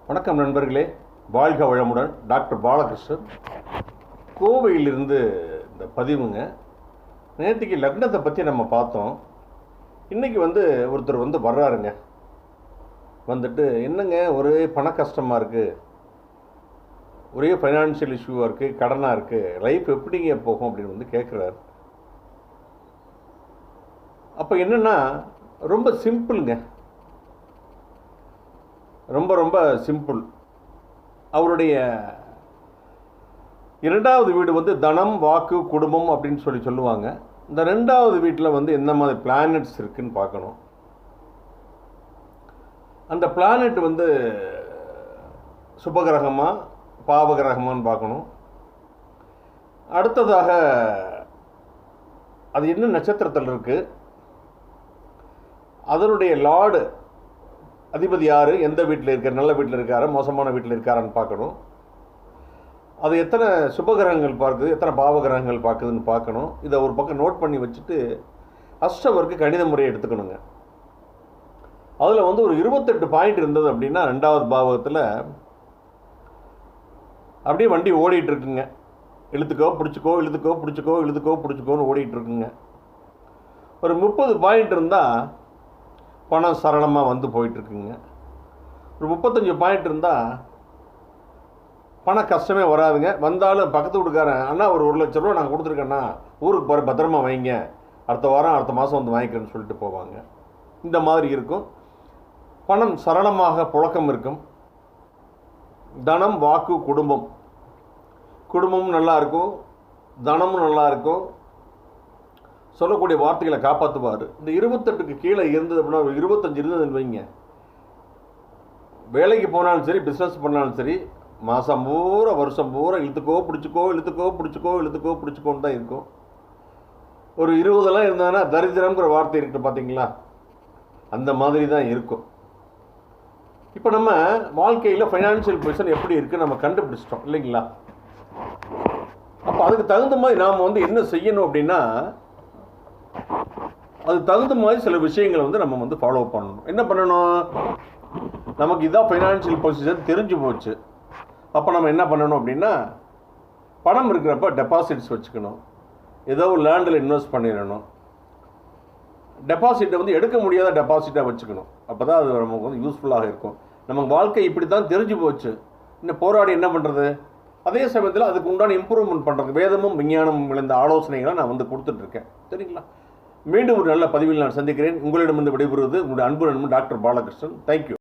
வணக்கம் நண்பர்களே, வாழ்க வளமுடன். டாக்டர் பாலகிருஷ்ணன், கோவையிலிருந்து இந்த பதிவுங்க. நேற்றுக்கு லக்னத்தை பற்றி நம்ம பார்த்தோம். இன்றைக்கி ஒருத்தர் வர்றாருங்க. வந்துட்டு என்னங்க ஒரே பண கஷ்டமாக இருக்குது, ஒரே ஃபைனான்ஷியல் இஷ்யூவாக இருக்குது, கடனாக இருக்குது, லைஃப் எப்படிங்க போகும் அப்படின்னு கேட்குறாரு. அப்போ என்னென்னா ரொம்ப சிம்பிளுங்க, ரொம்ப ரொம்ப சிம்பிள். அவருடைய இரண்டாவது வீடு தனம், வாக்கு, குடும்பம் அப்படின்னு சொல்லுவாங்க. இந்த ரெண்டாவது வீட்டில் என்ன மாதிரி பிளானட்ஸ் இருக்குன்னு பார்க்கணும். அந்த பிளானட் சுபகிரகமா பாவகிரகமான்னு பார்க்கணும். அடுத்ததாக அது என்ன நட்சத்திரத்தில் இருக்குது, அதனுடைய லார்டு அதிபதி யார், எந்த வீட்டில் இருக்கார், நல்ல வீட்டில் இருக்காரா மோசமான வீட்டில் இருக்காரான்னு பார்க்கணும். அது எத்தனை சுபகிரகங்கள் பார்க்குது, எத்தனை பாவகிரகங்கள் பார்க்குதுன்னு பார்க்கணும். இதை ஒரு பக்கம் நோட் பண்ணி வச்சுட்டு அஷ்டவர்க்கு கணித முறையை எடுத்துக்கணுங்க. அதில் ஒரு 28 பாயிண்ட் இருந்தது அப்படின்னா ரெண்டாவது பாவகத்தில் அப்படியே வண்டி ஓடிட்டு இருக்குங்க. இழுத்துக்கோ பிடிச்சிக்கோ, இழுத்துக்கோ பிடிச்சிக்கோ, இழுத்துக்கோ பிடிச்சிக்கோன்னு ஓடிட்டு இருக்குங்க. ஒரு 30 பாயிண்ட் இருந்தால் பணம் சரளமாக போயிட்டுருக்குங்க. ஒரு 35 பாயிண்ட் இருந்தால் பண கஷ்டமே வராதுங்க. வந்தாலும் பக்கத்து வீட்டுக்காரன், அண்ணா ஒரு 1 லட்ச ரூபா நான் கொடுத்துருக்கேண்ணா, ஊருக்கு போகிற பத்திரமா வைங்க, அடுத்த வாரம் அடுத்த மாதம் வாங்கிக்கிறேன்னு சொல்லிட்டு போவாங்க. இந்த மாதிரி இருக்கும். பணம் சரளமாக புழக்கம் இருக்கும். தனம், வாக்கு, குடும்பம். குடும்பமும் நல்லாயிருக்கும், தனமும் நல்லாயிருக்கும், சொல்லக்கூடிய வார்த்தைகளை காப்பாற்றுவார். இந்த 28க்கு கீழே இருந்தது அப்படின்னா 25 இருந்ததுன்னு வைங்க, வேலைக்கு போனாலும் சரி, பிஸ்னஸ் பண்ணாலும் சரி, மாதம் பூரா வருஷம் பூரா இழுத்துக்கோ பிடிச்சிக்கோ, இழுத்துக்கோ பிடிச்சிக்கோ, இழுத்துக்கோ பிடிச்சிக்கோன்னு தான் இருக்கும். ஒரு 20 இருந்ததுன்னா தரித்திரம்ங்கிற வார்த்தை இருக்குது பார்த்தீங்களா, அந்த மாதிரி தான் இருக்கும். இப்போ நம்ம வாழ்க்கையில் ஃபைனான்ஷியல் பொசிஷன் எப்படி இருக்குது நம்ம கண்டுபிடிச்சிட்டோம் இல்லைங்களா. அப்போ அதுக்கு தகுந்த மாதிரி நாம் என்ன செய்யணும் அப்படின்னா, அது தகுந்த மாதிரி சில விஷயங்களை நம்ம ஃபாலோ பண்ணணும். என்ன பண்ணணும், நமக்கு இதான் ஃபைனான்ஷியல் பொசிஷன் தெரிஞ்சு போச்சு. அப்போ நம்ம என்ன பண்ணணும் அப்படின்னா, பணம் இருக்கிறப்ப டெபாசிட்ஸ் வச்சுக்கணும், ஏதோ ஒரு லேண்டில் இன்வெஸ்ட் பண்ணிடணும். டெபாசிட்டை எடுக்க முடியாத டெபாசிட்டாக வச்சுக்கணும். அப்போ தான் அது நமக்கு யூஸ்ஃபுல்லாக இருக்கும். நமக்கு வாழ்க்கை இப்படி தான் தெரிஞ்சு போச்சு, இன்னும் போராடி என்ன பண்ணுறது. அதே சமயத்தில் அதுக்கு உண்டான இம்ப்ரூவ்மெண்ட் பண்ணுறது வேதமும் விஞ்ஞானமும் விளைந்த ஆலோசனைகளை நான் கொடுத்துட்ருக்கேன். சரிங்களா. மீண்டும் ஒரு நல்ல பதிவில் நான் சந்திக்கிறேன். உங்களிடமிருந்து விடைபெறுவது உங்களுடைய அன்பு நண்பன் டாக்டர் பாலகிருஷ்ணன். தேங்க்யூ.